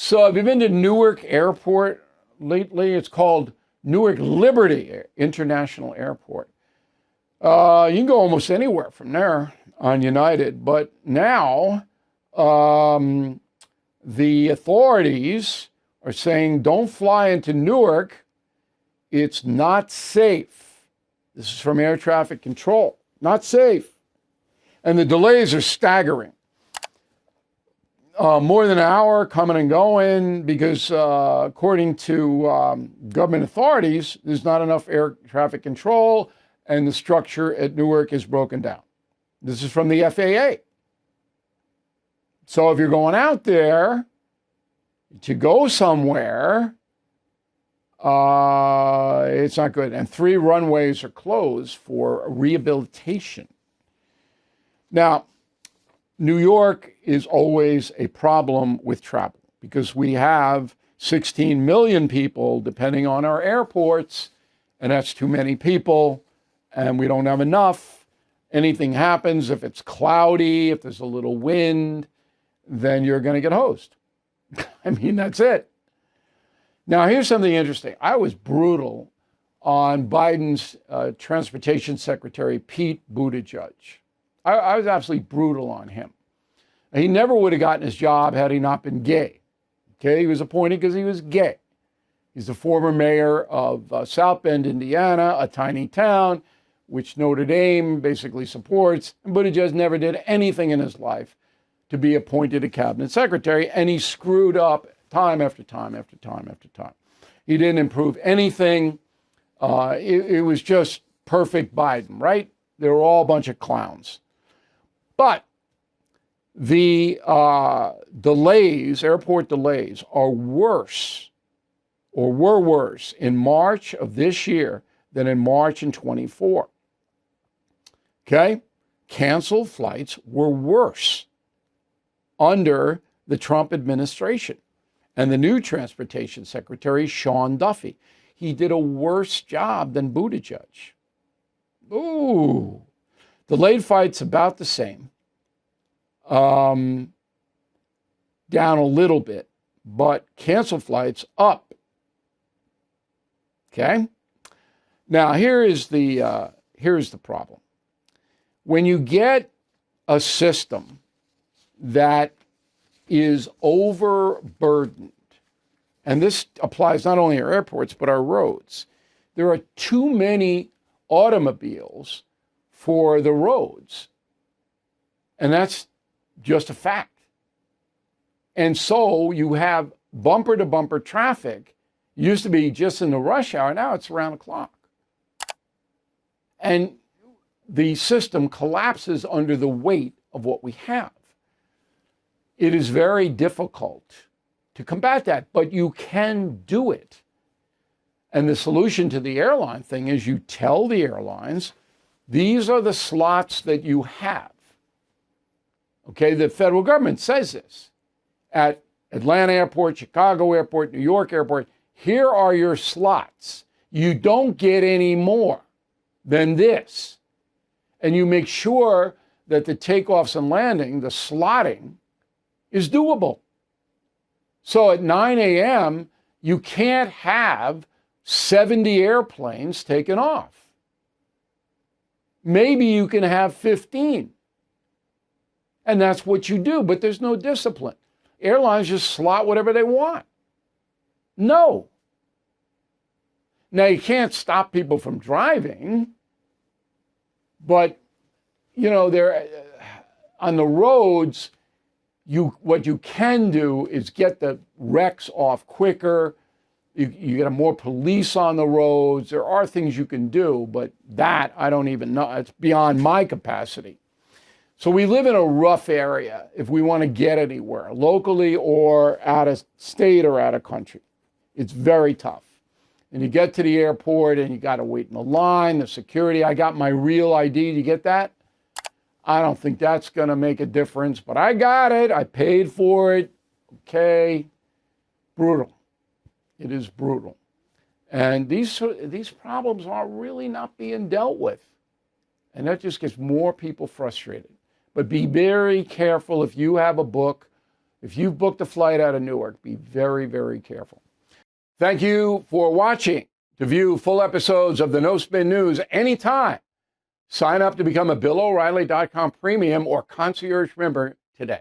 So have you been to Newark Airport lately? It's called Newark Liberty International Airport. You can go almost anywhere from there on United, but now the authorities are saying don't fly into Newark. It's not safe. This is from air traffic control. Not safe. And the delays are staggering. More than an hour coming and going because according to government authorities, there's not enough air traffic control and the structure at Newark is broken down. This is from the FAA. So if you're going out there to go somewhere, it's not good. And 3 runways are closed for rehabilitation. Now, New York is always a problem with travel because we have 16 million people depending on our airports, and that's too many people, and we don't have enough. Anything happens, if it's cloudy, if there's a little wind, then you're going to get hosed. I mean, that's it. Now, here's something interesting. I was brutal on Biden's Transportation Secretary, Pete Buttigieg. I was absolutely brutal on him. He never would have gotten his job had he not been gay. Okay, he was appointed because he was gay. He's the former mayor of South Bend, Indiana, a tiny town, which Notre Dame basically supports. And Buttigieg never did anything in his life to be appointed a cabinet secretary, and he screwed up time after time after time after time. He didn't improve anything. It was just perfect Biden, right? They were all a bunch of clowns. But the delays, airport delays, are worse or were worse in March of this year than in March in 24. Okay? Canceled flights were worse under the Trump administration. And the new transportation secretary, Sean Duffy, he did a worse job than Buttigieg. Ooh. Delayed flights about the same. Down a little bit, but canceled flights up. Okay? Now here's the problem. When you get a system that is overburdened, and this applies not only our airports but our roads, there are too many automobiles for the roads, and that's just a fact. And so you have bumper to bumper traffic. It used to be just in the rush hour, now it's around the clock. And the system collapses under the weight of what we have. It is very difficult to combat that, but you can do it. And the solution to the airline thing is you tell the airlines, these are the slots that you have. Okay, the federal government says this. At Atlanta Airport, Chicago Airport, New York Airport, here are your slots. You don't get any more than this. And you make sure that the takeoffs and landing, the slotting, is doable. So at 9 a.m., you can't have 70 airplanes taken off. Maybe you can have 15. And that's what you do, but there's no discipline. Airlines just slot whatever they want. No. Now, you can't stop people from driving, but, you know, on the roads, what you can do is get the wrecks off quicker. You get more police on the roads. There are things you can do, but that I don't even know. It's beyond my capacity. So we live in a rough area if we want to get anywhere, locally or out of state or out of country. It's very tough. And you get to the airport and you got to wait in the line, the security. I got my real ID. You get that? I don't think that's going to make a difference, but I got it. I paid for it. Okay. Brutal. It is brutal. And these problems are really not being dealt with. And that just gets more people frustrated. But be very careful if you have a book. If you've booked a flight out of Newark, be very, very careful. Thank you for watching. To view full episodes of the No Spin News anytime, sign up to become a BillO'Reilly.com premium or concierge member today.